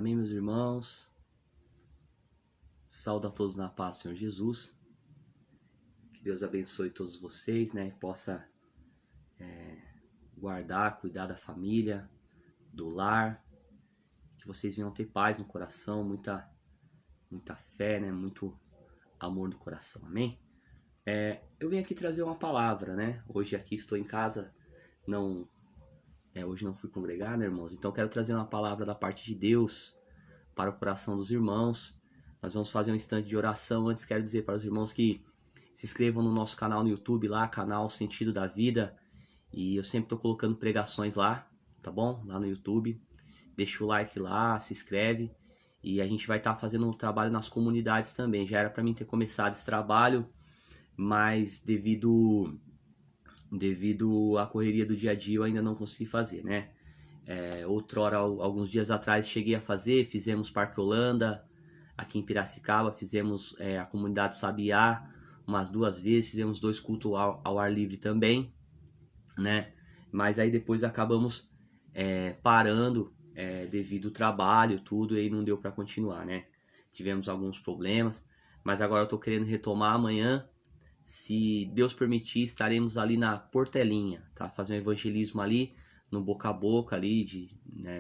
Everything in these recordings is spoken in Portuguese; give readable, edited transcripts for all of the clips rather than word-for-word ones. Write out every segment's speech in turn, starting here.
Amém, meus irmãos? Saúdo a todos na paz do Senhor Jesus. Que Deus abençoe todos vocês, né? E possa guardar, cuidar da família, do lar. Que vocês venham ter paz no coração, muita fé, né? Muito amor no coração. Amém? Eu vim aqui trazer uma palavra, né? Hoje aqui estou em casa, hoje não fui congregar, né, irmãos? Então quero trazer uma palavra da parte de Deus para o coração dos irmãos. Nós vamos fazer um instante de oração. Antes quero dizer para os irmãos que se inscrevam no nosso canal no YouTube lá, canal Sentido da Vida. E eu sempre estou colocando pregações lá, tá bom? Lá no YouTube. Deixa o like lá, se inscreve. E a gente vai estar fazendo um trabalho nas comunidades também. Já era para mim ter começado esse trabalho, mas devido à correria do dia a dia eu ainda não consegui fazer, né? Outrora, alguns dias atrás, cheguei a fazer, fizemos Parque Holanda, aqui em Piracicaba, fizemos a comunidade Sabiá umas 2 vezes, fizemos 2 cultos ao ar livre também, né? Mas aí depois acabamos parando devido ao trabalho, tudo, e não deu para continuar, né? Tivemos alguns problemas, mas agora eu tô querendo retomar amanhã. Se Deus permitir, estaremos ali na Portelinha, tá? Fazer um evangelismo ali, no boca a boca ali,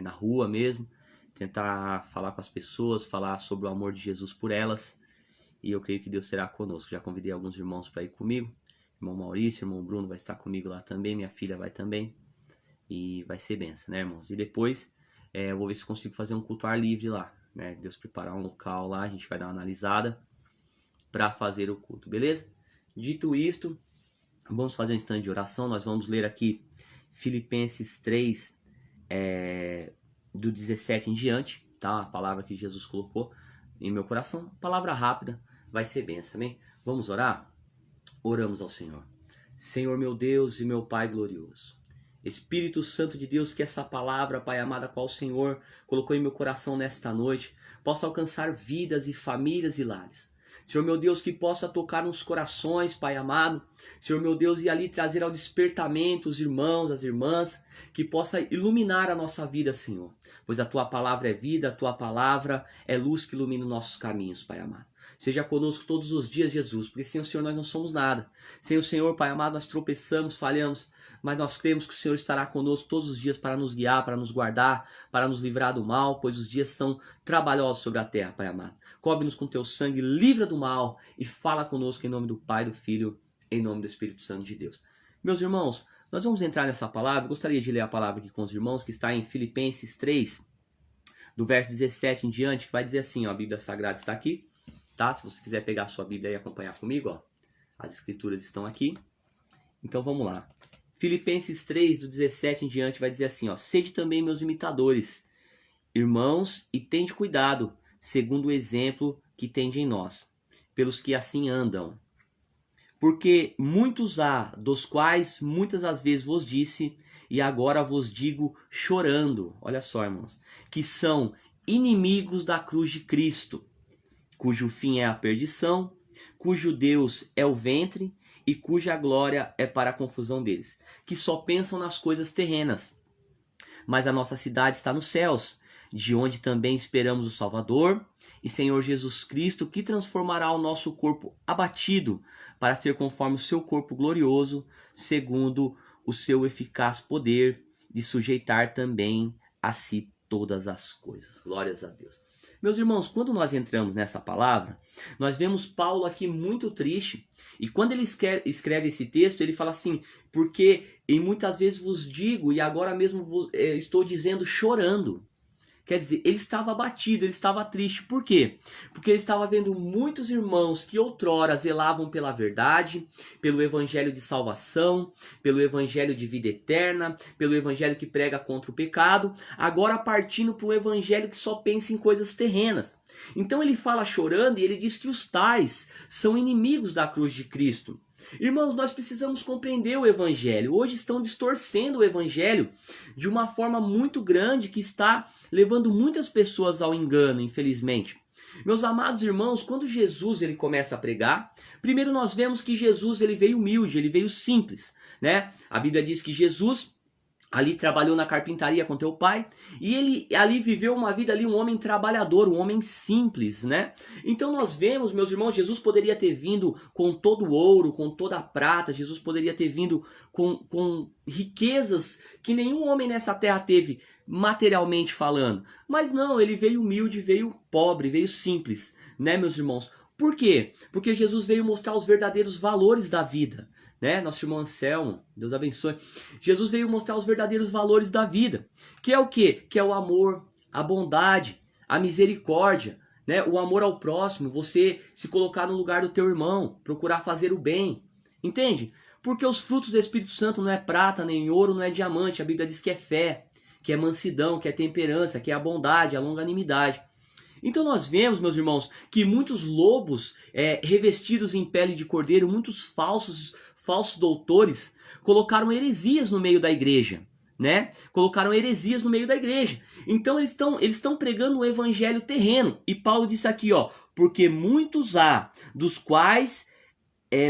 na rua mesmo. Tentar falar com as pessoas, falar sobre o amor de Jesus por elas. E eu creio que Deus será conosco. Já convidei alguns irmãos para ir comigo. Irmão Maurício, irmão Bruno vai estar comigo lá também. Minha filha vai também. E vai ser benção, né, irmãos? E depois eu vou ver se consigo fazer um culto ao ar livre lá, né? Deus preparar um local lá, a gente vai dar uma analisada para fazer o culto, beleza? Dito isto, vamos fazer um instante de oração. Nós vamos ler aqui Filipenses 3, do 17 em diante, tá? A palavra que Jesus colocou em meu coração. Palavra rápida, vai ser bênção, amém? Vamos orar? Oramos ao Senhor. Senhor meu Deus e meu Pai glorioso, Espírito Santo de Deus, que essa palavra, Pai amado, a qual o Senhor colocou em meu coração nesta noite, possa alcançar vidas e famílias e lares. Senhor meu Deus, que possa tocar nos corações, Pai amado. Senhor meu Deus, e ali trazer ao despertamento os irmãos, as irmãs, que possa iluminar a nossa vida, Senhor. Pois a Tua palavra é vida, a Tua palavra é luz que ilumina os nossos caminhos, Pai amado. Seja conosco todos os dias, Jesus, porque sem o Senhor nós não somos nada. Sem o Senhor, Pai amado, nós tropeçamos, falhamos, mas nós cremos que o Senhor estará conosco todos os dias para nos guiar, para nos guardar, para nos livrar do mal, pois os dias são trabalhosos sobre a terra, Pai amado. Cobre-nos com Teu sangue, livra do mal e fala conosco em nome do Pai, do Filho, em nome do Espírito Santo de Deus. Meus irmãos, nós vamos entrar nessa palavra. Eu gostaria de ler a palavra aqui com os irmãos, que está em Filipenses 3, do verso 17 em diante, que vai dizer assim, ó, a Bíblia Sagrada está aqui, tá? Se você quiser pegar a sua Bíblia e acompanhar comigo, ó, as escrituras estão aqui. Então vamos lá. Filipenses 3, do 17 em diante, vai dizer assim, ó, sede também meus imitadores, irmãos, e tende cuidado, segundo o exemplo que tende em nós, pelos que assim andam. Porque muitos há, dos quais muitas as vezes vos disse, e agora vos digo chorando, olha só, irmãos, que são inimigos da cruz de Cristo, cujo fim é a perdição, cujo Deus é o ventre, e cuja glória é para a confusão deles, que só pensam nas coisas terrenas. Mas a nossa cidade está nos céus, de onde também esperamos o Salvador e Senhor Jesus Cristo, que transformará o nosso corpo abatido para ser conforme o seu corpo glorioso, segundo o seu eficaz poder de sujeitar também a si todas as coisas. Glórias a Deus. Meus irmãos, quando nós entramos nessa palavra, nós vemos Paulo aqui muito triste. E quando ele escreve esse texto, ele fala assim, porque em muitas vezes vos digo, e agora mesmo estou dizendo chorando. Quer dizer, ele estava abatido, ele estava triste. Por quê? Porque ele estava vendo muitos irmãos que outrora zelavam pela verdade, pelo evangelho de salvação, pelo evangelho de vida eterna, pelo evangelho que prega contra o pecado, agora partindo para um evangelho que só pensa em coisas terrenas. Então ele fala chorando e ele diz que os tais são inimigos da cruz de Cristo. Irmãos, nós precisamos compreender o evangelho. Hoje estão distorcendo o evangelho de uma forma muito grande que está levando muitas pessoas ao engano, infelizmente. Meus amados irmãos, quando Jesus ele começa a pregar, primeiro nós vemos que Jesus ele veio humilde, ele veio simples, né? A Bíblia diz que Jesus ali trabalhou na carpintaria com teu pai, e ele ali viveu uma vida ali, um homem trabalhador, um homem simples, né? Então nós vemos, meus irmãos, Jesus poderia ter vindo com todo o ouro, com toda a prata, Jesus poderia ter vindo com riquezas que nenhum homem nessa terra teve, materialmente falando. Mas não, ele veio humilde, veio pobre, veio simples, né, meus irmãos? Por quê? Porque Jesus veio mostrar os verdadeiros valores da vida, né? Nosso irmão Anselmo, Deus abençoe. Jesus veio mostrar os verdadeiros valores da vida, que é o quê? Que é o amor, a bondade, a misericórdia, né? O amor ao próximo, você se colocar no lugar do teu irmão, procurar fazer o bem, entende? Porque os frutos do Espírito Santo não é prata, nem ouro, não é diamante, a Bíblia diz que é fé, que é mansidão, que é temperança, que é a bondade, a longanimidade. Então nós vemos, meus irmãos, que muitos lobos revestidos em pele de cordeiro, muitos falsos doutores, colocaram heresias no meio da igreja, né? Colocaram heresias no meio da igreja. Então eles estão pregando um evangelho terreno. E Paulo disse aqui, ó, porque muitos há, dos quais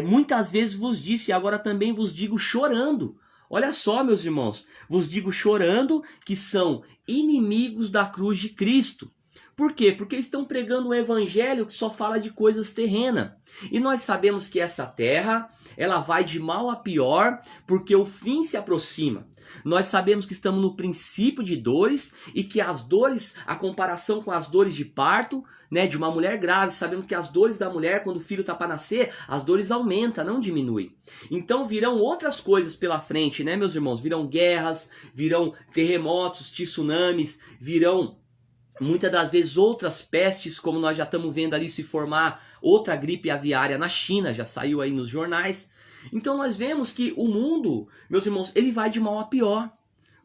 muitas vezes vos disse, e agora também vos digo chorando. Olha só, meus irmãos, vos digo chorando que são inimigos da cruz de Cristo. Por quê? Porque eles estão pregando um evangelho que só fala de coisas terrenas. E nós sabemos que essa terra, ela vai de mal a pior, porque o fim se aproxima. Nós sabemos que estamos no princípio de dores, e que as dores, a comparação com as dores de parto, né, de uma mulher grávida, sabemos que as dores da mulher, quando o filho está para nascer, as dores aumentam, não diminuem. Então virão outras coisas pela frente, né, meus irmãos? Virão guerras, virão terremotos, tsunamis, virão muitas das vezes outras pestes, como nós já estamos vendo ali se formar outra gripe aviária na China, já saiu aí nos jornais. Então nós vemos que o mundo, meus irmãos, ele vai de mal a pior.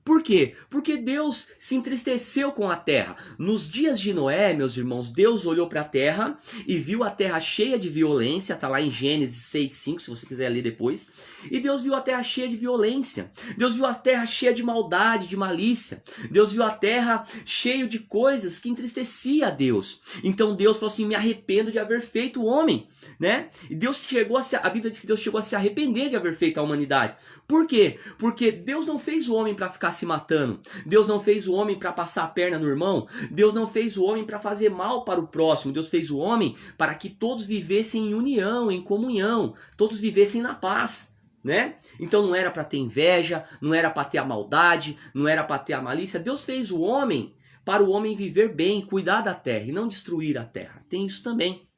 Por quê? Porque Deus se entristeceu com a terra. Nos dias de Noé, meus irmãos, Deus olhou para a terra e viu a terra cheia de violência. Está lá em Gênesis 6:5, se você quiser ler depois. E Deus viu a terra cheia de violência. Deus viu a terra cheia de maldade, de malícia. Deus viu a terra cheia de coisas que entristecia a Deus. Então Deus falou assim, me arrependo de haver feito o homem, né? E a Bíblia diz que Deus chegou a se arrepender de haver feito a humanidade. Por quê? Porque Deus não fez o homem para ficar se matando. Deus não fez o homem para passar a perna no irmão. Deus não fez o homem para fazer mal para o próximo. Deus fez o homem para que todos vivessem em união, em comunhão. Todos vivessem na paz, né? Então não era para ter inveja, não era para ter a maldade, não era para ter a malícia. Deus fez o homem para o homem viver bem, cuidar da terra e não destruir a terra. Tem isso também,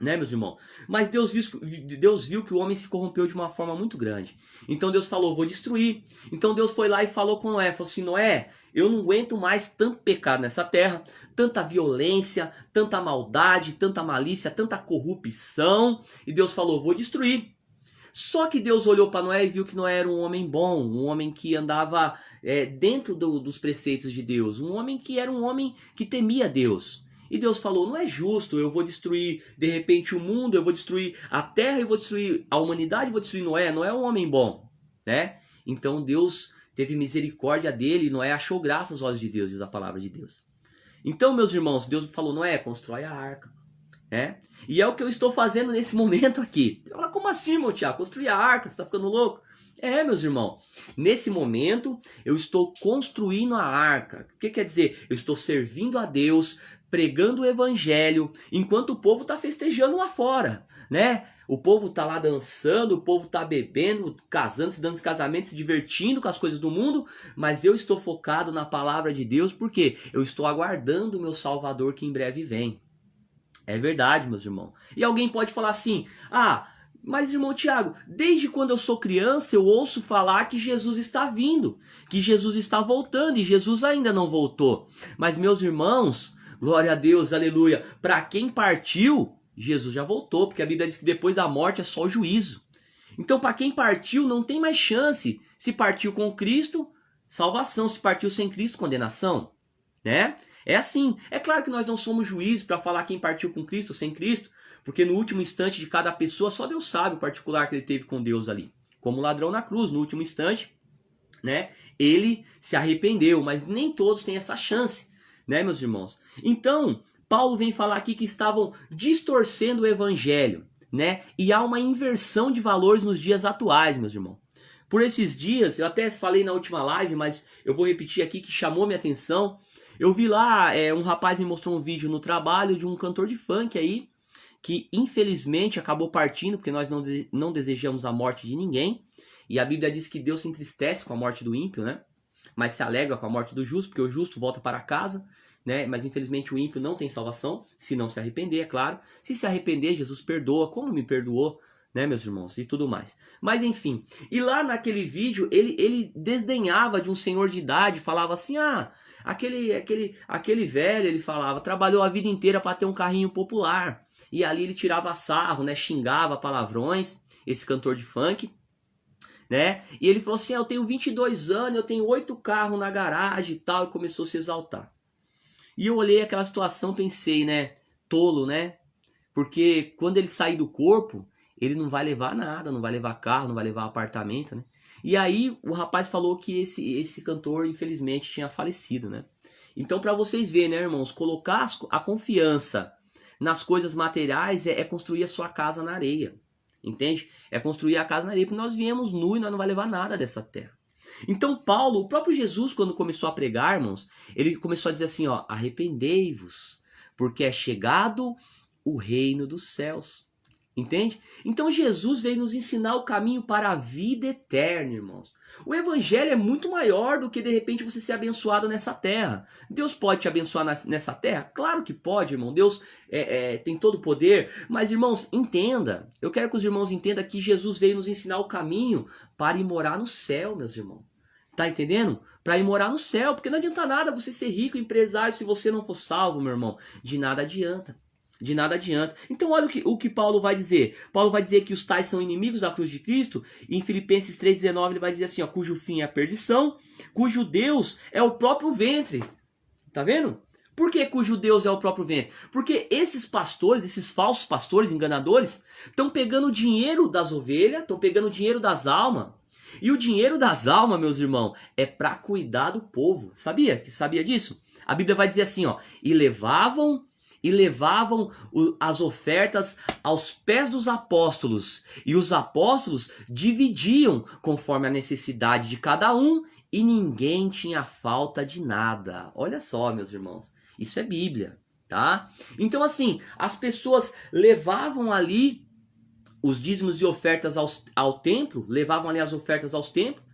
né, meus irmãos? Mas Deus viu que o homem se corrompeu de uma forma muito grande. Então Deus falou, vou destruir. Então Deus foi lá e falou com Noé, falou assim, Noé, eu não aguento mais tanto pecado nessa terra, tanta violência, tanta maldade, tanta malícia, tanta corrupção. E Deus falou, vou destruir. Só que Deus olhou para Noé e viu que Noé era um homem bom, um homem que andava dentro dos preceitos de Deus, um homem que era um homem que temia Deus. E Deus falou, não é justo, eu vou destruir de repente o mundo, eu vou destruir a terra, eu vou destruir a humanidade, eu vou destruir Noé. Noé é um homem bom, né? Então Deus teve misericórdia dele e Noé achou graça aos olhos de Deus, diz a palavra de Deus. Então, meus irmãos, Deus falou, Noé, constrói a arca, né? E é o que eu estou fazendo nesse momento aqui. Fala, como assim, irmão Tiago? Construir a arca, você está ficando louco? Meus irmãos, nesse momento eu estou construindo a arca. O que quer dizer? Eu estou servindo a Deus, pregando o evangelho, enquanto o povo está festejando lá fora, né? O povo está lá dançando, o povo está bebendo, casando, se dando esse casamento, se divertindo com as coisas do mundo, mas eu estou focado na palavra de Deus, porque eu estou aguardando o meu Salvador que em breve vem. É verdade, meus irmãos. E alguém pode falar assim, mas irmão Tiago, desde quando eu sou criança eu ouço falar que Jesus está vindo, que Jesus está voltando e Jesus ainda não voltou. Mas meus irmãos, glória a Deus, aleluia, para quem partiu, Jesus já voltou, porque a Bíblia diz que depois da morte é só o juízo. Então para quem partiu não tem mais chance. Se partiu com Cristo, salvação. Se partiu sem Cristo, condenação, né? É assim. É claro que nós não somos juízes para falar quem partiu com Cristo ou sem Cristo, porque no último instante de cada pessoa, só Deus sabe o particular que ele teve com Deus ali. Como o ladrão na cruz, no último instante, né? Ele se arrependeu, mas nem todos têm essa chance, né, meus irmãos? Então, Paulo vem falar aqui que estavam distorcendo o evangelho, né? E há uma inversão de valores nos dias atuais, meus irmãos. por esses dias, eu até falei na última live, mas eu vou repetir aqui que chamou minha atenção. Eu vi lá, um rapaz me mostrou um vídeo no trabalho de um cantor de funk aí, que infelizmente acabou partindo, porque nós não desejamos a morte de ninguém. E a Bíblia diz que Deus se entristece com a morte do ímpio, né? Mas se alegra com a morte do justo, porque o justo volta para casa, né? Mas infelizmente o ímpio não tem salvação, se não se arrepender, é claro. Se se arrepender, Jesus perdoa, como me perdoou, né, meus irmãos, e tudo mais. Mas enfim, e lá naquele vídeo, ele desdenhava de um senhor de idade, falava assim, aquele velho, ele falava, trabalhou a vida inteira para ter um carrinho popular. E ali ele tirava sarro, né, xingava palavrões, esse cantor de funk, né? E ele falou assim, eu tenho 22 anos, eu tenho 8 carros na garagem e tal, e começou a se exaltar. E eu olhei aquela situação, pensei, né, tolo, né? Porque quando ele sair do corpo, ele não vai levar nada, não vai levar carro, não vai levar apartamento, né? E aí o rapaz falou que esse cantor, infelizmente, tinha falecido, né? Então, para vocês verem, né, irmãos, colocar a confiança nas coisas materiais é construir a sua casa na areia, entende? É construir a casa na areia, porque nós viemos nu e nós não vai levar nada dessa terra. Então Paulo, o próprio Jesus, quando começou a pregar, irmãos, ele começou a dizer assim, ó, arrependei-vos, porque é chegado o reino dos céus. Entende? Então Jesus veio nos ensinar o caminho para a vida eterna, irmãos. O evangelho é muito maior do que de repente você ser abençoado nessa terra. Deus pode te abençoar nessa terra? Claro que pode, irmão. Deus tem todo o poder. Mas, irmãos, entenda. Eu quero que os irmãos entendam que Jesus veio nos ensinar o caminho para ir morar no céu, meus irmãos. Tá entendendo? Para ir morar no céu. Porque não adianta nada você ser rico, empresário, se você não for salvo, meu irmão. De nada adianta. De nada adianta. Então olha o que Paulo vai dizer. Paulo vai dizer que os tais são inimigos da cruz de Cristo. E em Filipenses 3,19 ele vai dizer assim, ó, cujo fim é a perdição, cujo Deus é o próprio ventre. Tá vendo? Por que cujo Deus é o próprio ventre? Porque esses pastores, esses falsos pastores, enganadores, estão pegando o dinheiro das ovelhas, estão pegando o dinheiro das almas. E o dinheiro das almas, meus irmãos, é para cuidar do povo. Sabia disso? A Bíblia vai dizer assim, ó, e levavam as ofertas aos pés dos apóstolos. E os apóstolos dividiam conforme a necessidade de cada um e ninguém tinha falta de nada. Olha só, meus irmãos, isso é Bíblia, tá? Então assim, as pessoas levavam ali os dízimos e ofertas ao templo, levavam ali as ofertas aos templos,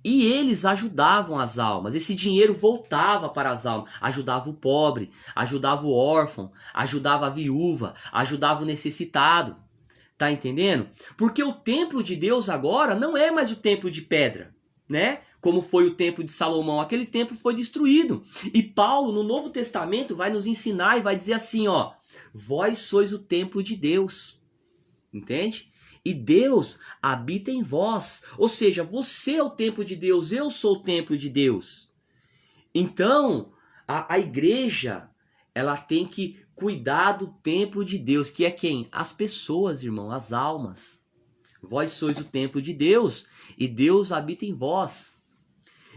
e eles ajudavam as almas. Esse dinheiro voltava para as almas. Ajudava o pobre, ajudava o órfão, ajudava a viúva, ajudava o necessitado. Tá entendendo? Porque o templo de Deus agora não é mais o templo de pedra, né? Como foi o templo de Salomão. Aquele templo foi destruído. E Paulo, no Novo Testamento, vai nos ensinar e vai dizer assim, ó, vós sois o templo de Deus. Entende? E Deus habita em vós. Ou seja, você é o templo de Deus, eu sou o templo de Deus. Então, a igreja, ela tem que cuidar do templo de Deus, que é quem? As pessoas, irmão, as almas. Vós sois o templo de Deus e Deus habita em vós.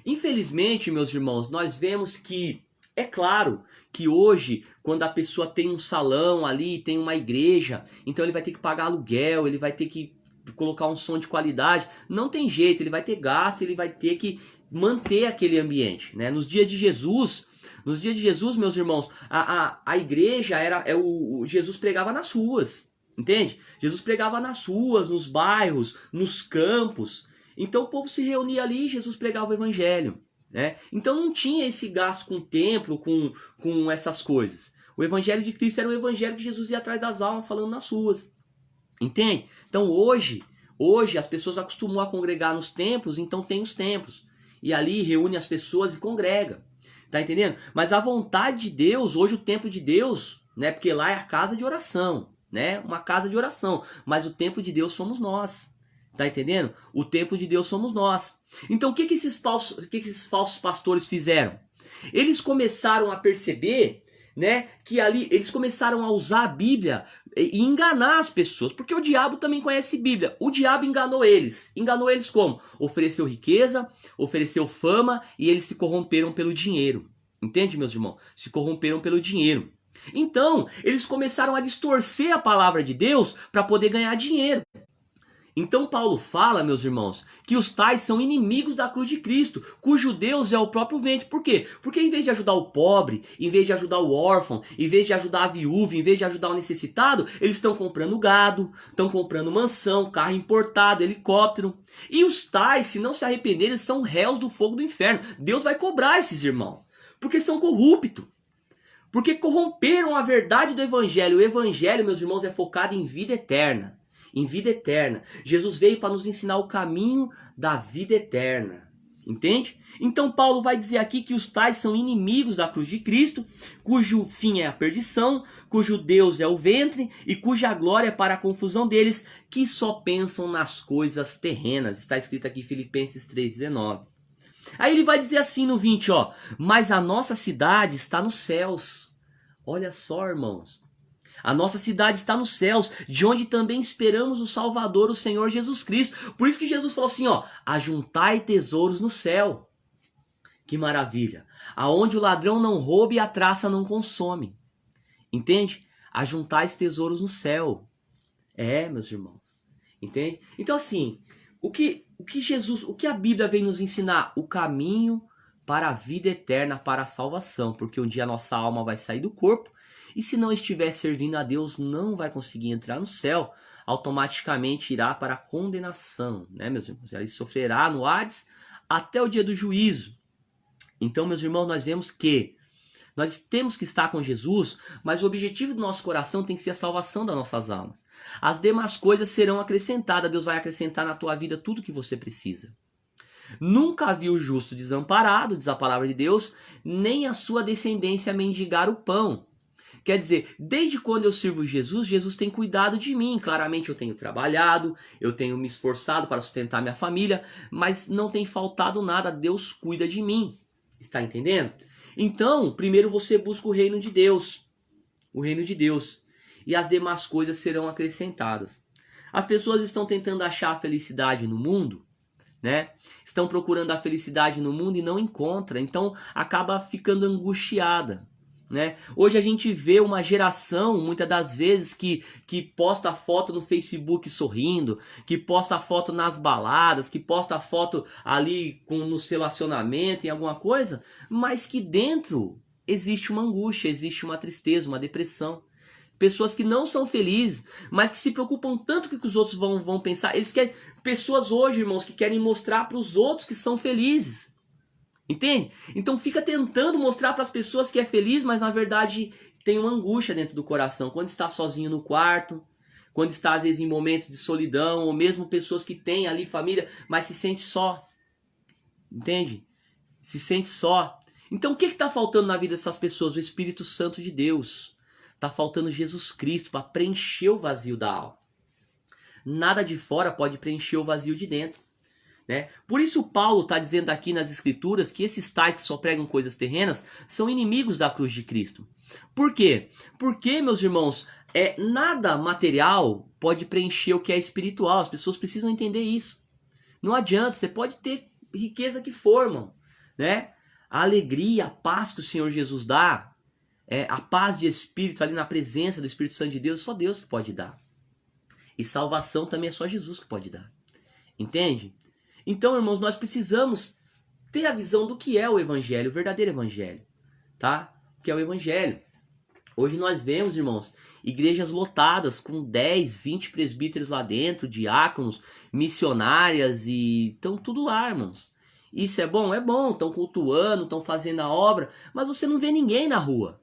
Infelizmente, meus irmãos, nós vemos que, é claro que hoje, quando a pessoa tem um salão ali, tem uma igreja, então ele vai ter que pagar aluguel, ele vai ter que colocar um som de qualidade. Não tem jeito, ele vai ter gasto, ele vai ter que manter aquele ambiente, né? Nos dias de Jesus, meus irmãos, a igreja Jesus pregava nas ruas, entende? Jesus pregava nas ruas, nos bairros, nos campos. Então o povo se reunia ali e Jesus pregava o evangelho. Né? Então não tinha esse gasto com o templo, com essas coisas. O evangelho de Cristo era o evangelho de Jesus ia atrás das almas falando nas ruas. Entende? Então hoje as pessoas acostumam a congregar nos templos, então tem os templos. E ali reúne as pessoas e congrega. Tá entendendo? Mas a vontade de Deus, hoje o templo de Deus, né? Porque lá é a casa de oração, né? Uma casa de oração. Mas o templo de Deus somos nós. Tá entendendo? O templo de Deus somos nós. Então o que esses falsos pastores fizeram? Eles começaram a perceber, né, que ali eles começaram a usar a Bíblia e enganar as pessoas, porque o diabo também conhece a Bíblia. O diabo enganou eles. Enganou eles como? Ofereceu riqueza, ofereceu fama e eles se corromperam pelo dinheiro. Entende, meus irmãos? Se corromperam pelo dinheiro. Então, eles começaram a distorcer a palavra de Deus para poder ganhar dinheiro. Então Paulo fala, meus irmãos, que os tais são inimigos da cruz de Cristo, cujo Deus é o próprio ventre. Por quê? Porque em vez de ajudar o pobre, em vez de ajudar o órfão, em vez de ajudar a viúva, em vez de ajudar o necessitado, eles estão comprando gado, estão comprando mansão, carro importado, helicóptero. E os tais, se não se arrependerem, eles são réus do fogo do inferno. Deus vai cobrar esses irmãos, porque são corruptos. Porque corromperam a verdade do evangelho. O evangelho, meus irmãos, é focado em vida eterna. Em vida eterna. Jesus veio para nos ensinar o caminho da vida eterna. Entende? Então Paulo vai dizer aqui que os tais são inimigos da cruz de Cristo, cujo fim é a perdição, cujo Deus é o ventre e cuja glória é para a confusão deles, que só pensam nas coisas terrenas. Está escrito aqui em Filipenses 3,19. Aí ele vai dizer assim no 20, ó, mas a nossa cidade está nos céus. Olha só, irmãos. A nossa cidade está nos céus, de onde também esperamos o Salvador, o Senhor Jesus Cristo. Por isso que Jesus falou assim, ó, ajuntai tesouros no céu. Que maravilha. Aonde o ladrão não rouba e a traça não consome. Entende? Ajuntai tesouros no céu. É, meus irmãos. Entende? Então assim, o que a Bíblia vem nos ensinar? O caminho para a vida eterna, para a salvação. Porque um dia a nossa alma vai sair do corpo. E se não estiver servindo a Deus, não vai conseguir entrar no céu. Automaticamente irá para a condenação, né, meus irmãos? Ele sofrerá no Hades até o dia do juízo. Então, meus irmãos, nós vemos que nós temos que estar com Jesus, mas o objetivo do nosso coração tem que ser a salvação das nossas almas. As demais coisas serão acrescentadas. Deus vai acrescentar na tua vida tudo que você precisa. Nunca viu o justo desamparado, diz a palavra de Deus, nem a sua descendência mendigar o pão. Quer dizer, desde quando eu sirvo Jesus, Jesus tem cuidado de mim. Claramente eu tenho trabalhado, eu tenho me esforçado para sustentar minha família, mas não tem faltado nada, Deus cuida de mim. Está entendendo? Então, primeiro você busca o reino de Deus. O reino de Deus. E as demais coisas serão acrescentadas. As pessoas estão tentando achar a felicidade no mundo, né? Estão procurando a felicidade no mundo e não encontram. Então, acaba ficando angustiada. Né? Hoje a gente vê uma geração, muitas das vezes, que posta foto no Facebook sorrindo, que posta foto nas baladas, que posta foto ali no relacionamento, em alguma coisa, mas que dentro existe uma angústia, existe uma tristeza, uma depressão. Pessoas que não são felizes, mas que se preocupam tanto com o que os outros vão pensar. Eles querem, pessoas hoje, irmãos, que querem mostrar para os outros que são felizes. Entende? Então fica tentando mostrar para as pessoas que é feliz, mas na verdade tem uma angústia dentro do coração. Quando está sozinho no quarto, quando está às vezes em momentos de solidão, ou mesmo pessoas que têm ali família, mas se sente só. Entende? Se sente só. Então o que está faltando na vida dessas pessoas? O Espírito Santo de Deus. Está faltando Jesus Cristo para preencher o vazio da alma. Nada de fora pode preencher o vazio de dentro. Né? Por isso Paulo está dizendo aqui nas escrituras que esses tais que só pregam coisas terrenas são inimigos da cruz de Cristo. Por quê? Porque, meus irmãos, nada material pode preencher o que é espiritual. As pessoas precisam entender isso. Não adianta, você pode ter riqueza que for, irmão, né? A alegria, a paz que o Senhor Jesus dá, a paz de espírito ali na presença do Espírito Santo de Deus, só Deus que pode dar. E salvação também é só Jesus que pode dar. Entende? Então, irmãos, nós precisamos ter a visão do que é o evangelho, o verdadeiro evangelho, tá? O que é o evangelho. Hoje nós vemos, irmãos, igrejas lotadas com 10, 20 presbíteros lá dentro, diáconos, missionárias e estão tudo lá, irmãos. Isso é bom? É bom, estão cultuando, estão fazendo a obra, mas você não vê ninguém na rua.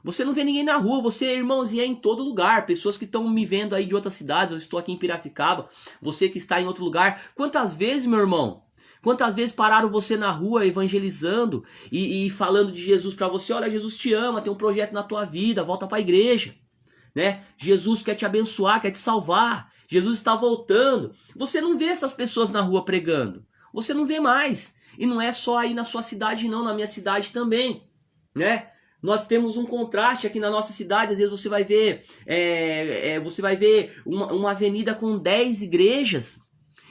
Você não vê ninguém na rua, você, irmãos, e é em todo lugar. Pessoas que estão me vendo aí de outras cidades, eu estou aqui em Piracicaba, você que está em outro lugar. Quantas vezes, meu irmão, quantas vezes pararam você na rua evangelizando e falando de Jesus para você? Olha, Jesus te ama, tem um projeto na tua vida, volta para a igreja. Né? Jesus quer te abençoar, quer te salvar. Jesus está voltando. Você não vê essas pessoas na rua pregando. Você não vê mais. E não é só aí na sua cidade não, na minha cidade também, né? Nós temos um contraste aqui na nossa cidade. Às vezes você vai ver, uma avenida com 10 igrejas.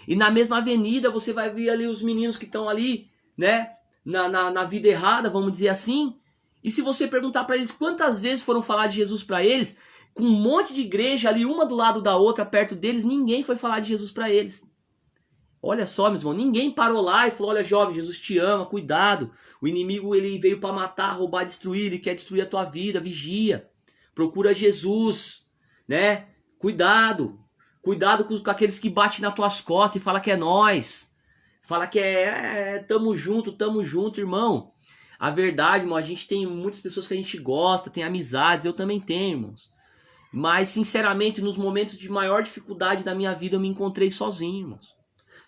E na mesma avenida você vai ver ali os meninos que estão ali, né? Na vida errada, vamos dizer assim. E se você perguntar para eles quantas vezes foram falar de Jesus para eles, com um monte de igreja ali, uma do lado da outra, perto deles, ninguém foi falar de Jesus para eles. Olha só, meus irmãos, ninguém parou lá e falou, olha jovem, Jesus te ama, cuidado. O inimigo ele veio para matar, roubar, destruir, ele quer destruir a tua vida, vigia. Procura Jesus, né? Cuidado. Cuidado com aqueles que batem nas tuas costas e fala que é nós. Fala que tamo junto, irmão. A verdade, irmão, a gente tem muitas pessoas que a gente gosta, tem amizades, eu também tenho, irmãos. Mas, sinceramente, nos momentos de maior dificuldade da minha vida, eu me encontrei sozinho, irmãos.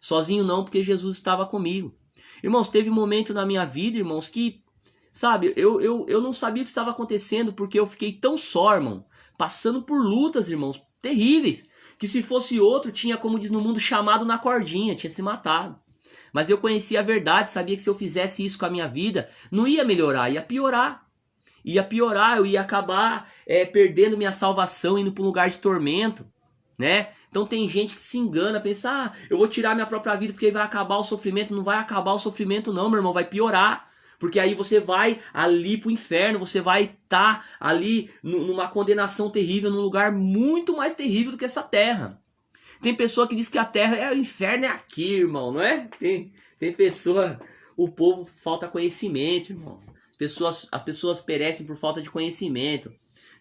Sozinho não, porque Jesus estava comigo. Irmãos, teve um momento na minha vida, irmãos, que, sabe, eu não sabia o que estava acontecendo, porque eu fiquei tão só, irmão, passando por lutas, irmãos, terríveis, que se fosse outro, tinha, como diz no mundo, chamado na cordinha, tinha se matado. Mas eu conhecia a verdade, sabia que se eu fizesse isso com a minha vida, não ia melhorar, ia piorar. Ia piorar, eu ia acabar perdendo minha salvação, indo para um lugar de tormento, né? Então tem gente que se engana, pensa, eu vou tirar minha própria vida porque vai acabar o sofrimento. Não vai acabar o sofrimento não, meu irmão, vai piorar. Porque aí você vai ali pro inferno, você vai estar ali numa condenação terrível, num lugar muito mais terrível do que essa terra. Tem pessoa que diz que a terra o inferno é aqui, irmão, não é? Tem pessoa, o povo falta conhecimento, irmão. As pessoas perecem por falta de conhecimento.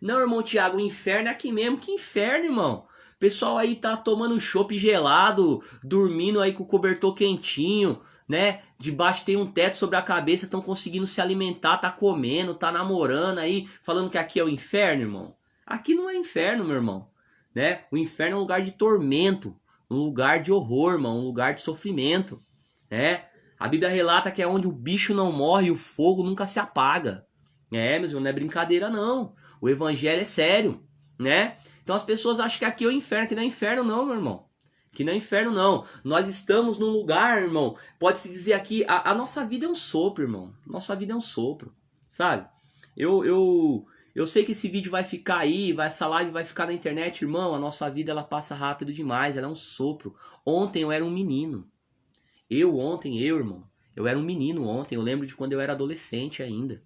Não, irmão Tiago, o inferno é aqui mesmo. Que inferno, irmão? O pessoal aí tá tomando chopp gelado, dormindo aí com o cobertor quentinho, né? Debaixo tem um teto sobre a cabeça, estão conseguindo se alimentar, tá comendo, tá namorando aí, falando que aqui é o inferno, irmão. Aqui não é inferno, meu irmão, né? O inferno é um lugar de tormento, um lugar de horror, irmão, um lugar de sofrimento, né? A Bíblia relata que é onde o bicho não morre e o fogo nunca se apaga. Meus irmãos, não é brincadeira não. O evangelho é sério, né? Então as pessoas acham que aqui é o inferno, que não é inferno não, meu irmão. Que não é inferno não. Nós estamos num lugar, irmão, pode-se dizer aqui, a nossa vida é um sopro, irmão. Nossa vida é um sopro, sabe? Eu sei que esse vídeo vai ficar aí, essa live vai ficar na internet, irmão. A nossa vida ela passa rápido demais, ela é um sopro. Ontem eu era um menino. Irmão, eu era um menino ontem. Eu lembro de quando eu era adolescente ainda.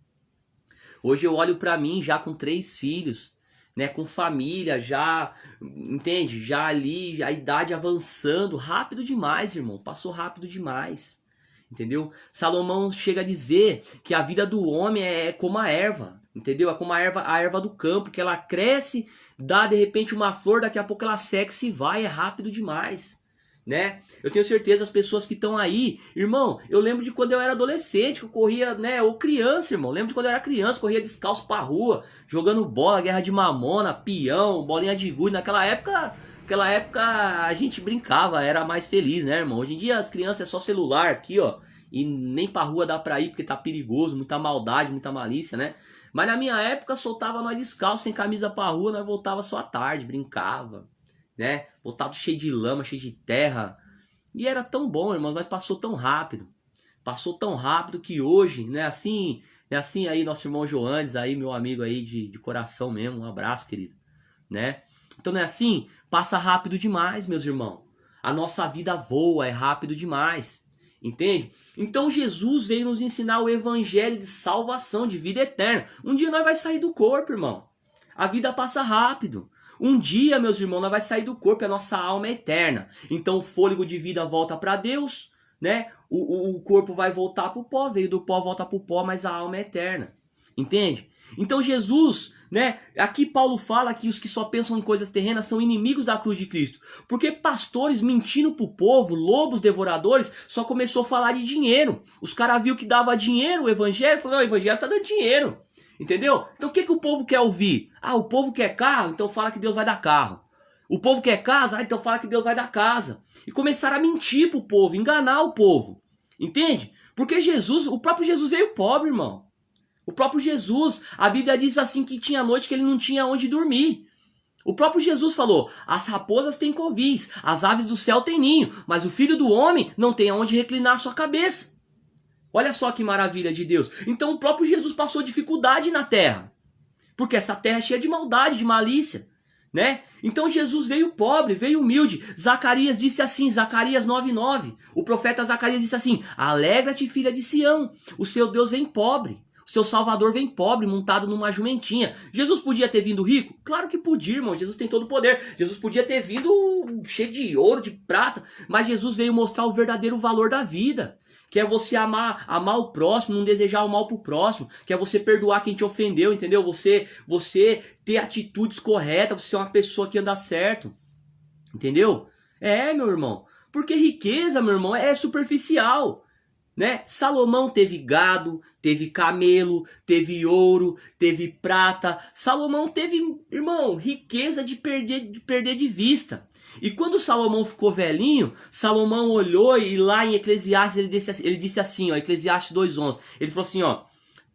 Hoje eu olho pra mim já com 3 filhos, né, com família, já, entende? Já ali, a idade avançando, rápido demais, irmão, passou rápido demais, entendeu? Salomão chega a dizer que a vida do homem é como a erva, entendeu? É como a erva do campo, que ela cresce, dá de repente uma flor, daqui a pouco ela seca e se vai, é rápido demais. Né? Eu tenho certeza as pessoas que estão aí, irmão, eu lembro de quando eu era adolescente, que eu corria, né, ou criança, irmão, lembro de quando eu era criança, corria descalço pra rua, jogando bola, guerra de mamona, peão, bolinha de gude, naquela época a gente brincava, era mais feliz, né, irmão? Hoje em dia as crianças é só celular aqui, ó, e nem pra rua dá pra ir porque tá perigoso, muita maldade, muita malícia, né? Mas na minha época soltava nós descalço, sem camisa pra rua, nós voltava só à tarde, brincava, né? Voltado cheio de lama, cheio de terra. E era tão bom, irmão, mas passou tão rápido. Passou tão rápido que hoje, né? Assim aí, nosso irmão Joanes, aí, meu amigo aí de coração mesmo. Um abraço, querido. Né? Então não é assim? Passa rápido demais, meus irmãos. A nossa vida voa, é rápido demais. Entende? Então Jesus veio nos ensinar o evangelho de salvação, de vida eterna. Um dia nós vai sair do corpo, irmão. A vida passa rápido. Um dia, meus irmãos, nós vai sair do corpo e a nossa alma é eterna. Então o fôlego de vida volta para Deus, né? O corpo vai voltar para o pó, veio do pó, volta para o pó, mas a alma é eterna. Entende? Então Jesus, né? Aqui Paulo fala que os que só pensam em coisas terrenas são inimigos da cruz de Cristo. Porque pastores mentindo pro povo, lobos devoradores, só começou a falar de dinheiro. Os caras viram que dava dinheiro o evangelho, falaram, o evangelho tá dando dinheiro. Entendeu? Então o que o povo quer ouvir? O povo quer carro, então fala que Deus vai dar carro. O povo quer casa, então fala que Deus vai dar casa. E começaram a mentir pro povo, enganar o povo. Entende? Porque Jesus, o próprio Jesus veio pobre, irmão. O próprio Jesus, a Bíblia diz assim que tinha noite que ele não tinha onde dormir. O próprio Jesus falou, as raposas têm covis, as aves do céu têm ninho, mas o filho do homem não tem aonde reclinar a sua cabeça. Olha só que maravilha de Deus. Então o próprio Jesus passou dificuldade na terra. Porque essa terra é cheia de maldade, de malícia. Né? Então Jesus veio pobre, veio humilde. Zacarias disse assim, Zacarias 9:9. O profeta Zacarias disse assim, alegra-te, filha de Sião. O seu Deus vem pobre. seu Salvador vem pobre, montado numa jumentinha. Jesus podia ter vindo rico? Claro que podia, irmão. Jesus tem todo o poder. Jesus podia ter vindo cheio de ouro, de prata. Mas Jesus veio mostrar o verdadeiro valor da vida. Que é você amar o próximo, não desejar o mal pro próximo. Que é você perdoar quem te ofendeu, entendeu? Você ter atitudes corretas, você ser uma pessoa que anda certo. Entendeu? Meu irmão. Porque riqueza, meu irmão, é superficial. Né? Salomão teve gado, teve camelo, teve ouro, teve prata. Salomão teve, irmão, riqueza de perder de vista. E quando Salomão ficou velhinho, Salomão olhou e lá em Eclesiastes ele disse assim, ó, Eclesiastes 2:11. Ele falou assim, ó: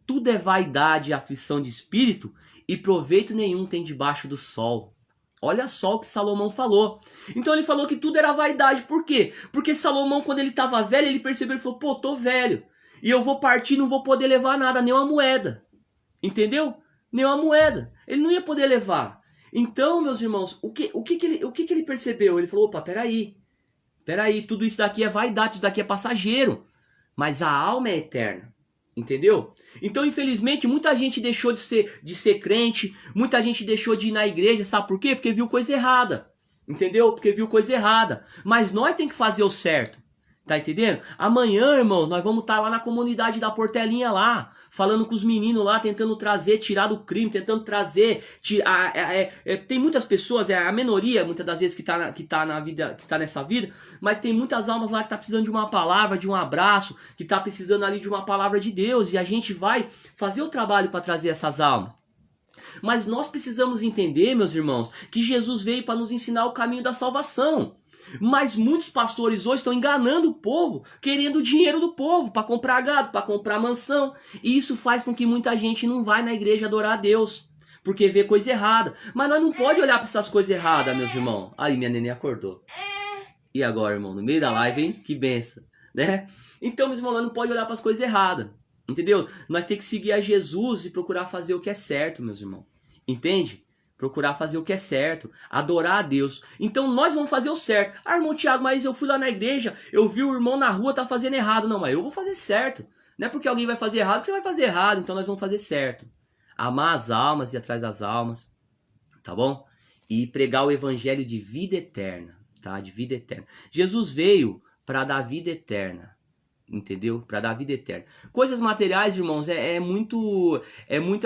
tudo é vaidade e aflição de espírito, e proveito nenhum tem debaixo do sol. Olha só o que Salomão falou. Então ele falou que tudo era vaidade. Por quê? Porque Salomão, quando ele estava velho, ele percebeu e falou: pô, tô velho. E eu vou partir, não vou poder levar nada, nem uma moeda. Entendeu? Nem uma moeda. Ele não ia poder levar. Então, meus irmãos, o que ele percebeu? Ele falou: opa, peraí, tudo isso daqui é vaidade, isso daqui é passageiro. Mas a alma é eterna. Entendeu? Então, infelizmente, muita gente deixou de ser crente, muita gente deixou de ir na igreja, sabe por quê? Porque viu coisa errada. Entendeu? Porque viu coisa errada. Mas nós tem que fazer o certo. Tá entendendo? Amanhã, irmão, nós vamos estar lá na comunidade da Portelinha lá, falando com os meninos lá, tentando trazer, tirar do crime, tentando trazer. Tem muitas pessoas, a minoria, muitas das vezes, que tá na vida, que tá nessa vida, mas tem muitas almas lá que tá precisando de uma palavra, de um abraço, que tá precisando ali de uma palavra de Deus, e a gente vai fazer o trabalho para trazer essas almas. Mas nós precisamos entender, meus irmãos, que Jesus veio para nos ensinar o caminho da salvação. Mas muitos pastores hoje estão enganando o povo, querendo o dinheiro do povo para comprar gado, para comprar mansão. E isso faz com que muita gente não vai na igreja adorar a Deus, porque vê coisa errada. Mas nós não podemos olhar para essas coisas erradas, meus irmãos. Aí minha neném acordou. E agora, irmão, no meio da live, hein? Que benção, né? Então, meus irmãos, nós não podemos olhar para as coisas erradas. Entendeu? Nós temos que seguir a Jesus e procurar fazer o que é certo, meus irmãos. Entende? Procurar fazer o que é certo, adorar a Deus. Então nós vamos fazer o certo. Ah, irmão Tiago, mas eu fui lá na igreja, eu vi o irmão na rua tá fazendo errado. Não, mas eu vou fazer certo. Não é porque alguém vai fazer errado que você vai fazer errado. Então nós vamos fazer certo. Amar as almas e ir atrás das almas. Tá bom? E pregar o evangelho de vida eterna. Tá? De vida eterna. Jesus veio para dar vida eterna. Entendeu? Para dar vida eterna. Coisas materiais, irmãos, é muito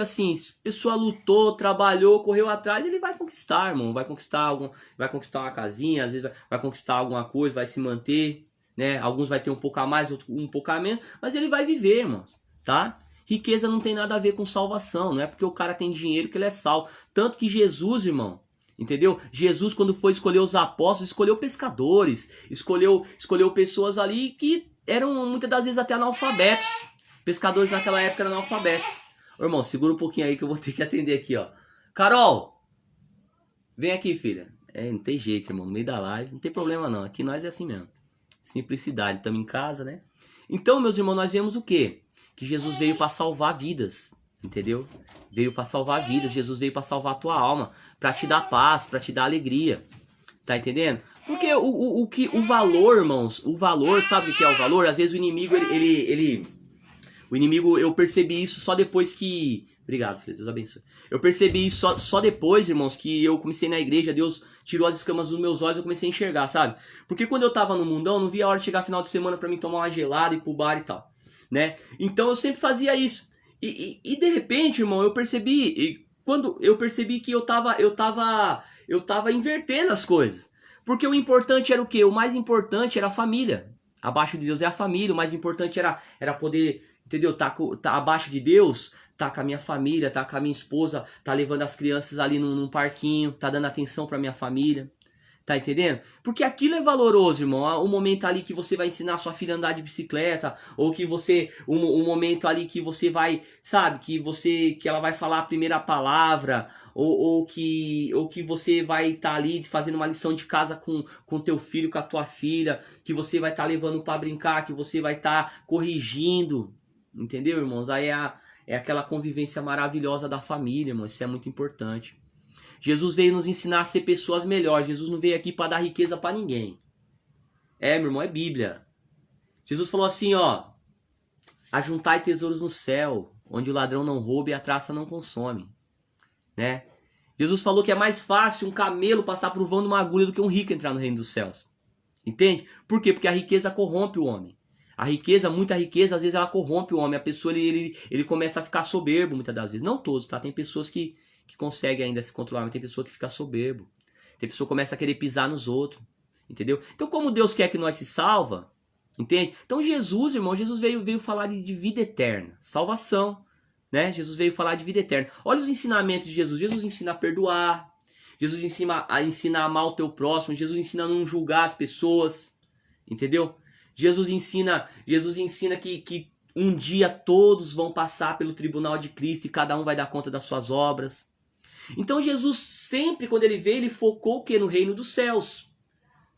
assim, se a pessoa lutou, trabalhou, correu atrás, ele vai conquistar, irmão, vai conquistar uma casinha, às vezes vai conquistar alguma coisa, vai se manter, né? Alguns vai ter um pouco a mais, outros um pouco a menos, mas ele vai viver, irmãos, tá? Riqueza não tem nada a ver com salvação, não é porque o cara tem dinheiro que ele é salvo. Tanto que Jesus, irmão, entendeu? Jesus, quando foi escolher os apóstolos, escolheu pescadores, escolheu pessoas ali que eram muitas das vezes até analfabetos. Pescadores naquela época eram analfabetos. Ô, irmão, segura um pouquinho aí que eu vou ter que atender aqui, ó. Carol! Vem aqui, filha. Não tem jeito, irmão. No meio da live. Não tem problema, não. Aqui nós é assim mesmo. Simplicidade. Estamos em casa, né? Então, meus irmãos, nós vemos o quê? Que Jesus veio para salvar vidas. Entendeu? Veio para salvar vidas. Jesus veio para salvar a tua alma. Para te dar paz, para te dar alegria. Tá entendendo? Porque o valor, irmãos, o valor, sabe o que é o valor? Às vezes o inimigo, o inimigo, eu percebi isso só depois que... Obrigado, filho, Deus abençoe. Eu percebi isso só depois, irmãos, que eu comecei na igreja, Deus tirou as escamas dos meus olhos e eu comecei a enxergar, sabe? Porque quando eu tava no mundão, eu não via a hora de chegar final de semana pra mim tomar uma gelada e ir pro bar e tal, né? Então eu sempre fazia isso. E de repente, irmão, eu percebi... Quando eu percebi que eu tava invertendo as coisas. Porque o importante era o quê? O mais importante era a família. Abaixo de Deus é a família. O mais importante era poder, entendeu? Tá abaixo de Deus, tá com a minha família, tá com a minha esposa, tá levando as crianças ali num parquinho, tá dando atenção pra minha família. Tá entendendo? Porque aquilo é valoroso, irmão. O momento ali que você vai ensinar sua filha a andar de bicicleta, ou que você, um momento ali que você vai, sabe, que ela vai falar a primeira palavra, ou que você vai estar ali fazendo uma lição de casa com teu filho, com a tua filha, que você vai estar levando para brincar, que você vai estar corrigindo. Entendeu, irmãos? Aí é aquela convivência maravilhosa da família, irmão. Isso é muito importante. Jesus veio nos ensinar a ser pessoas melhores. Jesus não veio aqui para dar riqueza para ninguém. Meu irmão, é Bíblia. Jesus falou assim, ó: ajuntai tesouros no céu, onde o ladrão não rouba e a traça não consome, né? Jesus falou que é mais fácil um camelo passar por um vão de uma agulha do que um rico entrar no reino dos céus. Entende? Por quê? Porque a riqueza corrompe o homem. A riqueza, muita riqueza, às vezes ela corrompe o homem. A pessoa, ele começa a ficar soberbo muitas das vezes. Não todos, tá? Tem pessoas que conseguem ainda se controlar, mas tem pessoa que fica soberbo. Tem pessoa que começa a querer pisar nos outros. Entendeu? Então, como Deus quer que nós se salva, entende? Então, Jesus, irmão, Jesus veio falar de vida eterna, salvação, né? Jesus veio falar de vida eterna. Olha os ensinamentos de Jesus. Jesus ensina a perdoar. Jesus ensina a amar o teu próximo. Jesus ensina a não julgar as pessoas. Entendeu? Jesus ensina que um dia todos vão passar pelo tribunal de Cristo e cada um vai dar conta das suas obras. Então Jesus sempre, quando ele veio, ele focou o quê? No reino dos céus.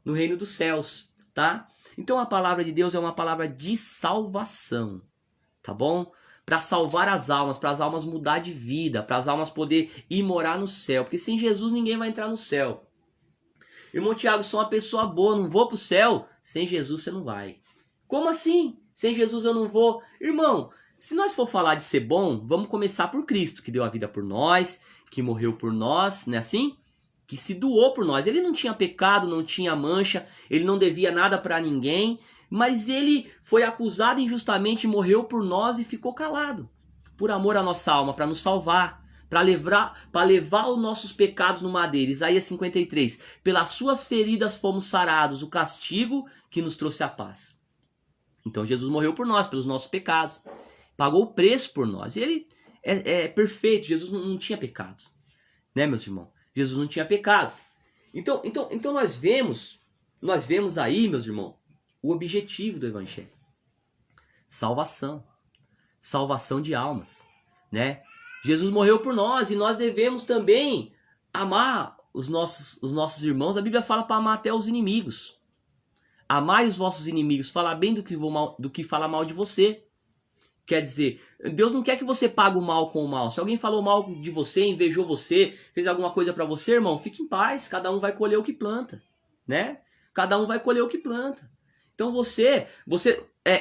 No reino dos céus, tá? Então a palavra de Deus é uma palavra de salvação, tá bom? Para salvar as almas, para as almas mudar de vida, para as almas poder ir morar no céu. Porque sem Jesus ninguém vai entrar no céu. Irmão Tiago, sou uma pessoa boa, não vou pro céu. Sem Jesus você não vai. Como assim? Sem Jesus eu não vou? Irmão, se nós for falar de ser bom, vamos começar por Cristo, que deu a vida por nós, que morreu por nós, não é assim? Que se doou por nós. Ele não tinha pecado, não tinha mancha, ele não devia nada para ninguém, mas ele foi acusado injustamente, morreu por nós e ficou calado. Por amor à nossa alma, para nos salvar. Para levar os nossos pecados no madeiro. Isaías 53. Pelas suas feridas fomos sarados, o castigo que nos trouxe a paz. Então Jesus morreu por nós, pelos nossos pecados. Pagou o preço por nós. E ele é perfeito. Jesus não tinha pecados. Né, meus irmãos? Jesus não tinha pecados. Então nós vemos aí, meus irmãos, o objetivo do evangelho. Salvação. Salvação de almas, né? Jesus morreu por nós e nós devemos também amar os nossos irmãos. A Bíblia fala para amar até os inimigos. Amai os vossos inimigos, falar bem do que falar mal de você. Quer dizer, Deus não quer que você pague o mal com o mal. Se alguém falou mal de você, invejou você, fez alguma coisa para você, irmão, fique em paz. Cada um vai colher o que planta, né? Cada um vai colher o que planta. Então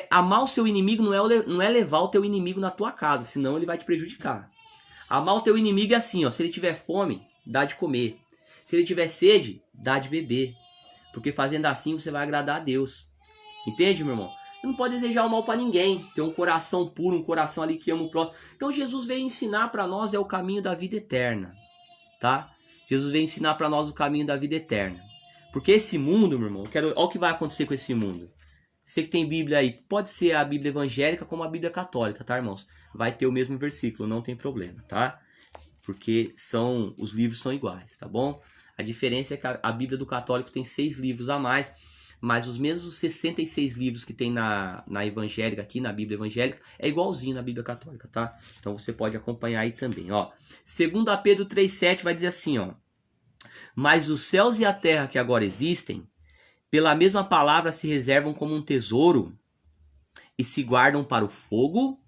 amar o seu inimigo não é levar o teu inimigo na tua casa, senão ele vai te prejudicar. Amar o teu inimigo é assim, ó, se ele tiver fome, dá de comer. Se ele tiver sede, dá de beber. Porque fazendo assim você vai agradar a Deus. Entende, meu irmão? Você não pode desejar o mal para ninguém. Ter um coração puro, um coração ali que ama o próximo. Então Jesus veio ensinar para nós o caminho da vida eterna, tá? Jesus veio ensinar para nós o caminho da vida eterna. Porque esse mundo, meu irmão, olha o que vai acontecer com esse mundo. Você que tem Bíblia aí, pode ser a Bíblia evangélica como a Bíblia católica, tá, irmãos? Vai ter o mesmo versículo, não tem problema, tá? Porque os livros são iguais, tá bom? A diferença é que a Bíblia do católico tem 6 livros a mais, mas os mesmos 66 livros que tem na evangélica aqui, na Bíblia evangélica, é igualzinho na Bíblia católica, tá? Então você pode acompanhar aí também, ó. 2 Pedro 3,7 vai dizer assim, ó. Mas os céus e a terra que agora existem, pela mesma palavra se reservam como um tesouro e se guardam para o fogo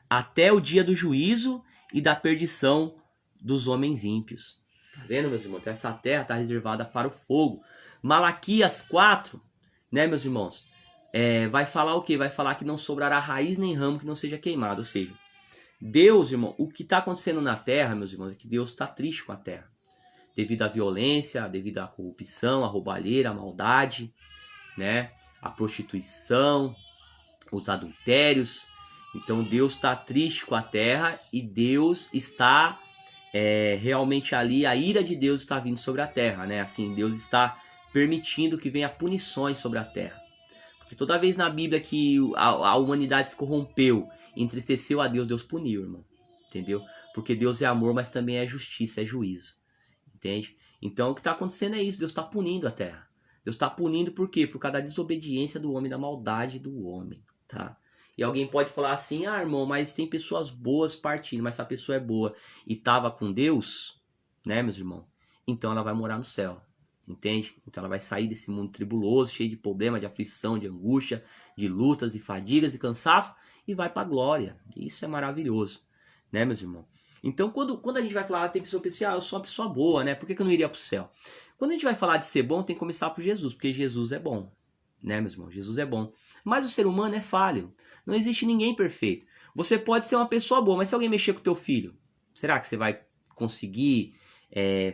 até o dia do juízo e da perdição dos homens ímpios. Tá vendo, meus irmãos? Então, essa terra está reservada para o fogo. Malaquias 4, né, meus irmãos? Vai falar o quê? Vai falar que não sobrará raiz nem ramo que não seja queimado. Ou seja, Deus, irmão, o que está acontecendo na terra, meus irmãos, é que Deus está triste com a terra. Devido à violência, devido à corrupção, à roubalheira, à maldade, né? A prostituição, os adultérios. Então Deus está triste com a terra e Deus está realmente ali, a ira de Deus está vindo sobre a terra, né? Assim, Deus está permitindo que venha punições sobre a terra. Porque toda vez na Bíblia que a humanidade se corrompeu, entristeceu a Deus, Deus puniu, irmão. Entendeu? Porque Deus é amor, mas também é justiça, é juízo. Entende? Então o que está acontecendo é isso, Deus está punindo a terra. Deus está punindo por quê? Por causa da desobediência do homem, da maldade do homem, tá? E alguém pode falar assim, irmão, mas tem pessoas boas partindo, mas se a pessoa é boa e estava com Deus, né, meus irmãos? Então ela vai morar no céu, entende? Então ela vai sair desse mundo tribuloso, cheio de problema, de aflição, de angústia, de lutas e fadigas e cansaço, e vai para a glória. Isso é maravilhoso, né, meus irmãos? Então, quando a gente vai falar, tem pessoa que pensa, eu sou uma pessoa boa, né? Por que eu não iria para o céu? Quando a gente vai falar de ser bom, tem que começar por Jesus, porque Jesus é bom, né, meus irmãos? Jesus é bom. Mas o ser humano é falho. Não existe ninguém perfeito. Você pode ser uma pessoa boa, mas se alguém mexer com o teu filho, será que você vai conseguir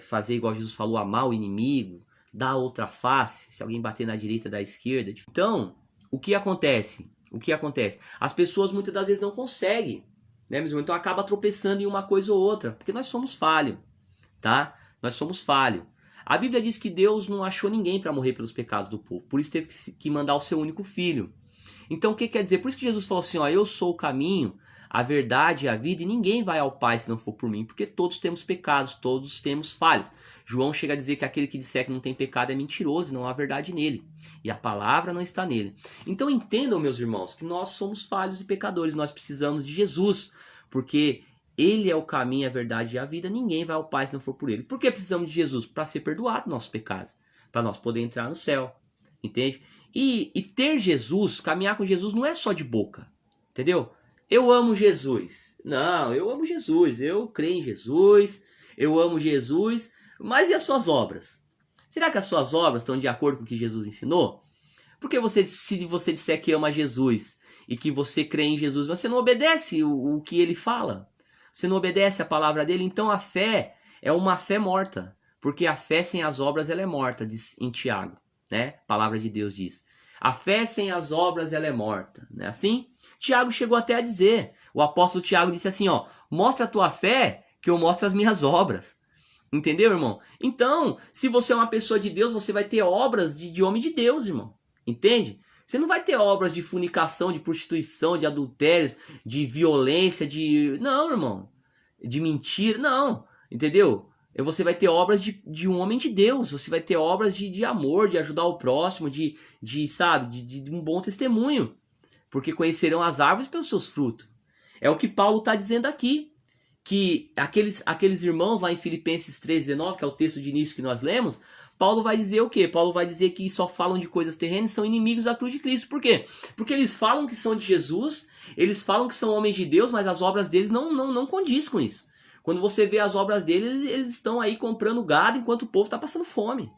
fazer igual Jesus falou, amar o inimigo, dar outra face, se alguém bater na direita, da esquerda? Então, o que acontece? O que acontece? As pessoas muitas das vezes não conseguem, né, mesmo? Então acaba tropeçando em uma coisa ou outra, porque nós somos falhos, tá? Nós somos falhos. A Bíblia diz que Deus não achou ninguém para morrer pelos pecados do povo, por isso teve que mandar o seu único filho. Então o que quer dizer? Por isso que Jesus falou assim, ó, eu sou o caminho, a verdade e a vida, e ninguém vai ao Pai se não for por mim, porque todos temos pecados, todos temos falhas. João chega a dizer que aquele que disser que não tem pecado é mentiroso, não há verdade nele, e a palavra não está nele. Então entendam, meus irmãos, que nós somos falhos e pecadores, nós precisamos de Jesus, porque ele é o caminho, a verdade e a vida, ninguém vai ao Pai se não for por ele. Por que precisamos de Jesus? Para ser perdoado nossos pecados, para nós poder entrar no céu, entende? E ter Jesus, caminhar com Jesus não é só de boca, entendeu? Eu amo Jesus. Não, eu amo Jesus, eu creio em Jesus, eu amo Jesus, mas e as suas obras? Será que as suas obras estão de acordo com o que Jesus ensinou? Porque se você disser que ama Jesus e que você crê em Jesus, mas você não obedece o que ele fala, você não obedece a palavra dele, então a fé é uma fé morta, porque a fé sem as obras ela é morta, diz em Tiago, né? A palavra de Deus diz. A fé sem as obras ela é morta, não é assim? Tiago chegou até a dizer, o apóstolo Tiago disse assim, ó, mostra a tua fé que eu mostro as minhas obras. Entendeu, irmão? Então, se você é uma pessoa de Deus, você vai ter obras de homem de Deus, irmão. Entende? Você não vai ter obras de fornicação, de prostituição, de adultérios, de violência, de... Não, irmão. De mentira, não. Entendeu? Você vai ter obras de um homem de Deus. Você vai ter obras de amor, de ajudar o próximo, sabe, de um bom testemunho. Porque conhecerão as árvores pelos seus frutos. É o que Paulo está dizendo aqui. Que aqueles irmãos lá em Filipenses 3,19, que é o texto de início que nós lemos, Paulo vai dizer o quê? Paulo vai dizer que só falam de coisas terrenas, são inimigos da cruz de Cristo. Por quê? Porque eles falam que são de Jesus, eles falam que são homens de Deus, mas as obras deles não condiz com isso. Quando você vê as obras deles, eles estão aí comprando gado enquanto o povo está passando fome.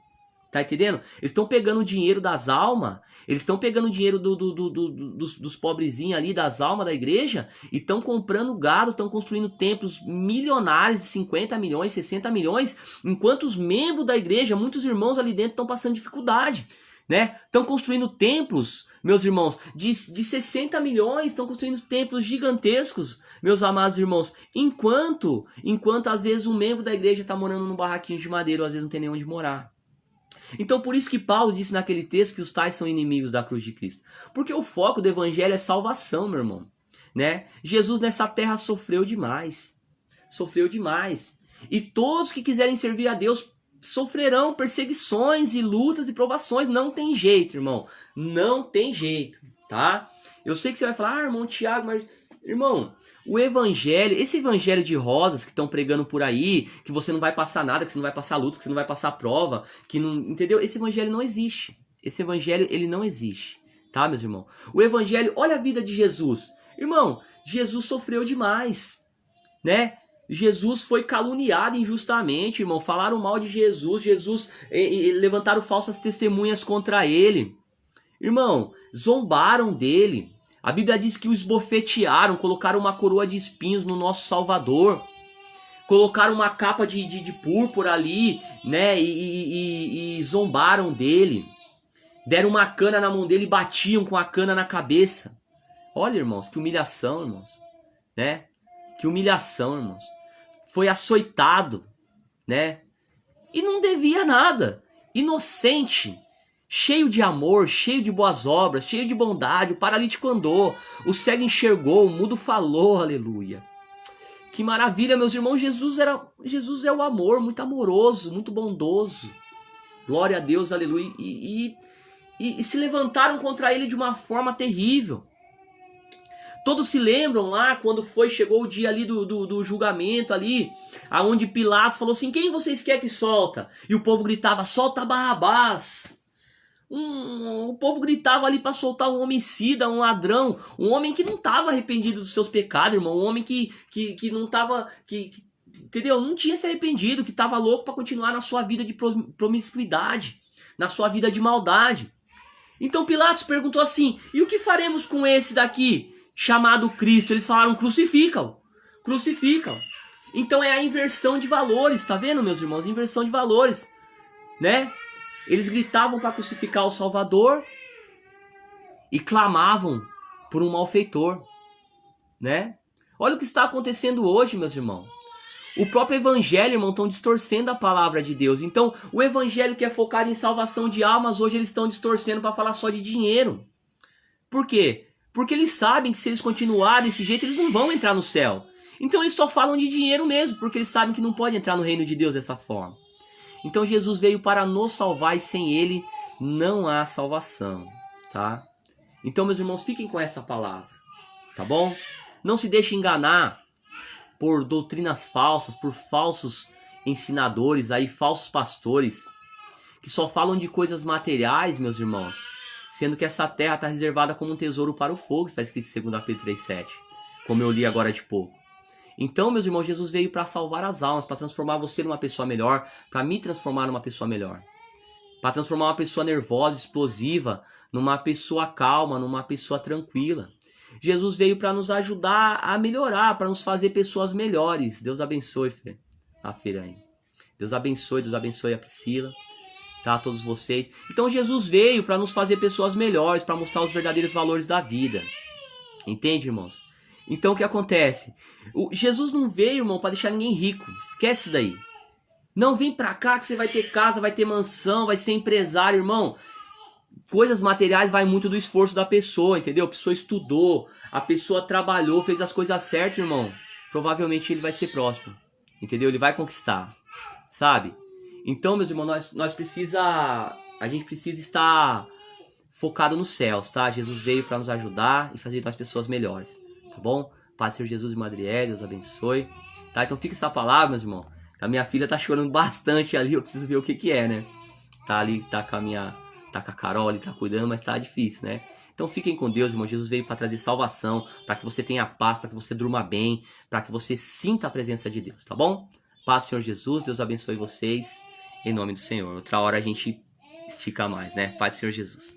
Tá entendendo? Eles estão pegando o dinheiro das almas, eles estão pegando o dinheiro dos pobrezinhos ali, das almas da igreja, e estão comprando gado, estão construindo templos milionários de 50 milhões, 60 milhões, enquanto os membros da igreja, muitos irmãos ali dentro estão passando dificuldade, né? Estão construindo templos, meus irmãos, de 60 milhões, estão construindo templos gigantescos, meus amados irmãos, enquanto às vezes um membro da igreja está morando num barraquinho de madeira, ou às vezes não tem nem onde morar. Então por isso que Paulo disse naquele texto que os tais são inimigos da cruz de Cristo. Porque o foco do evangelho é salvação, meu irmão. Né? Jesus nessa terra sofreu demais. Sofreu demais. E todos que quiserem servir a Deus sofrerão perseguições e lutas e provações. Não tem jeito, irmão. Não tem jeito, tá? Eu sei que você vai falar, irmão Tiago, mas... Irmão, o evangelho, esse evangelho de rosas que estão pregando por aí, que você não vai passar nada, que você não vai passar luta, que você não vai passar prova, que não, entendeu? Esse evangelho não existe. Esse evangelho, ele não existe, tá, meus irmãos? O evangelho, olha a vida de Jesus. Irmão, Jesus sofreu demais, né? Jesus foi caluniado injustamente, irmão. Falaram mal de Jesus, levantaram falsas testemunhas contra ele. Irmão, zombaram dele. A Bíblia diz que o esbofetearam, colocaram uma coroa de espinhos no nosso Salvador, colocaram uma capa de púrpura ali, né, e zombaram dele, deram uma cana na mão dele e batiam com a cana na cabeça. Olha, irmãos, que humilhação, irmãos, né? Que humilhação, irmãos. Foi açoitado, né? E não devia nada, inocente. Cheio de amor, cheio de boas obras, cheio de bondade, o paralítico andou, o cego enxergou, o mudo falou, aleluia. Que maravilha, meus irmãos, Jesus é o amor, muito amoroso, muito bondoso. Glória a Deus, aleluia. E se levantaram contra ele de uma forma terrível. Todos se lembram lá quando chegou o dia ali do julgamento ali, aonde Pilatos falou assim, quem vocês querem que solta? E o povo gritava, solta Barrabás. O povo gritava ali para soltar um homicida, um ladrão, um homem que não estava arrependido dos seus pecados, irmão, um homem que não estava, entendeu? Não tinha se arrependido, que estava louco para continuar na sua vida de promiscuidade, na sua vida de maldade. Então Pilatos perguntou assim, e o que faremos com esse daqui? chamado Cristo, eles falaram crucificam, crucificam. Então é a inversão de valores, tá vendo, meus irmãos? Inversão de valores, né? Eles gritavam para crucificar o Salvador e clamavam por um malfeitor, né? Olha o que está acontecendo hoje, meus irmãos. O próprio evangelho, irmão, estão distorcendo a palavra de Deus. Então, o evangelho que é focado em salvação de almas, hoje eles estão distorcendo para falar só de dinheiro. Por quê? Porque eles sabem que se eles continuarem desse jeito, eles não vão entrar no céu. Então eles só falam de dinheiro mesmo, porque eles sabem que não pode entrar no reino de Deus dessa forma. Então Jesus veio para nos salvar e sem ele não há salvação, tá? Então, meus irmãos, fiquem com essa palavra, tá bom? Não se deixe enganar por doutrinas falsas, por falsos ensinadores aí, falsos pastores, que só falam de coisas materiais, meus irmãos, sendo que essa terra está reservada como um tesouro para o fogo, está escrito em 2 Pedro 3,7, como eu li agora de pouco. Então, meus irmãos, Jesus veio para salvar as almas, para transformar você numa pessoa melhor, para me transformar numa pessoa melhor, para transformar uma pessoa nervosa, explosiva, numa pessoa calma, numa pessoa tranquila. Jesus veio para nos ajudar a melhorar, para nos fazer pessoas melhores. Deus abençoe a Feirane. Deus abençoe a Priscila, tá? Todos vocês. Então Jesus veio para nos fazer pessoas melhores, para mostrar os verdadeiros valores da vida. Entende, irmãos? Então o que acontece? Jesus não veio, irmão, para deixar ninguém rico. Esquece isso daí. Não vem para cá que você vai ter casa, vai ter mansão, vai ser empresário, irmão. Coisas materiais vai muito do esforço da pessoa, entendeu? A pessoa estudou, a pessoa trabalhou, fez as coisas certas, irmão. Provavelmente ele vai ser próspero, entendeu? Ele vai conquistar, sabe? Então, meus irmãos, a gente precisa estar focado nos céus, tá? Jesus veio para nos ajudar e fazer nós pessoas melhores, tá bom? Paz, Senhor Jesus e Madriel, Deus abençoe, tá? Então fica essa palavra, meus irmãos. A minha filha tá chorando bastante ali, eu preciso ver o que é, né? Tá ali, tá com a Carol ali, tá cuidando, mas tá difícil, né? Então fiquem com Deus, irmão. Jesus veio para trazer salvação, para que você tenha paz, para que você durma bem, para que você sinta a presença de Deus, tá bom? Paz, Senhor Jesus, Deus abençoe vocês, em nome do Senhor. Outra hora a gente estica mais, né? Paz do Senhor Jesus.